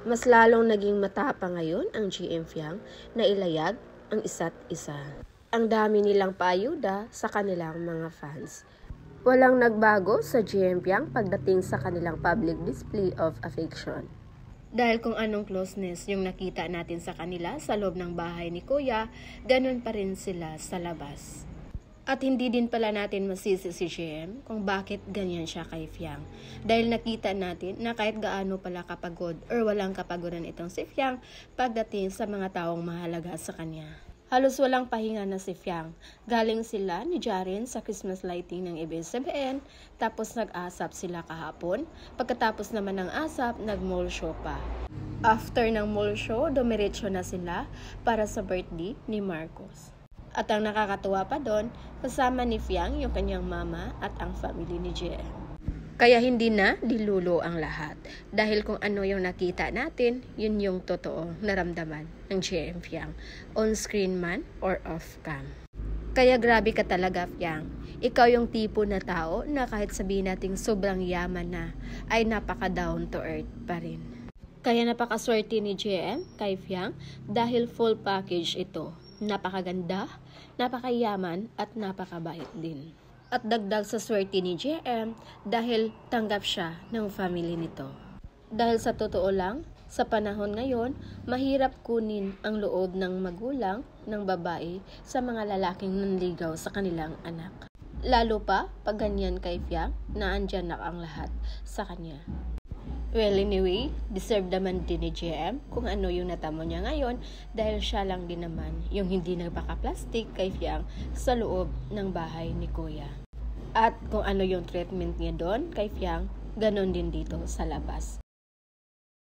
Mas lalong naging matapang ngayon ang GM Fiang na ilayag ang isa't isa. Ang dami nilang paayuda sa kanilang mga fans. Walang nagbago sa GM Fiang pagdating sa kanilang public display of affection. Dahil kung anong closeness yung nakita natin sa kanila sa loob ng bahay ni Kuya, ganun pa rin sila sa labas. At hindi din pala natin masisi si GM kung bakit ganyan siya kay Fiang. Dahil nakita natin na kahit gaano pala kapagod or walang kapagodan itong si Fiang pagdating sa mga taong mahalaga sa kanya. Halos walang pahinga na si Fiang. Galing sila ni Jaren sa Christmas lighting ng ABS-CBN, tapos nag-asap sila kahapon. Pagkatapos naman ng asap, nag-mall show pa. After ng mall show, dumiretso na sila para sa birthday ni Marcos. At ang nakakatuwa pa doon, kasama ni Fiang yung kanyang mama at ang family ni JM. Kaya hindi na dilulo ang lahat. Dahil kung ano yung nakita natin, yun yung totoo naramdaman ng JM Fiang. On-screen man or off-cam. Kaya grabe ka talaga, Fiang. Ikaw yung tipo na tao na kahit sabihin nating sobrang yaman na, ay napaka-down to earth pa rin. Kaya napakaswerte ni JM kay Fiang dahil full package ito. Napakaganda, napakayaman at napakabait din. At dagdag sa swerte ni JM dahil tanggap siya ng family nito. Dahil sa totoo lang, sa panahon ngayon, mahirap kunin ang loob ng magulang ng babae sa mga lalaking nanligaw sa kanilang anak. Lalo pa pag ganyan kay Fiang na andyan na ang lahat sa kanya. Well, anyway, deserve naman din ni JM kung ano yung natamo niya ngayon dahil siya lang din naman yung hindi nagpaka-plastic kay Fiang sa loob ng bahay ni Kuya. At kung ano yung treatment niya doon kay Fiang, ganon din dito sa labas.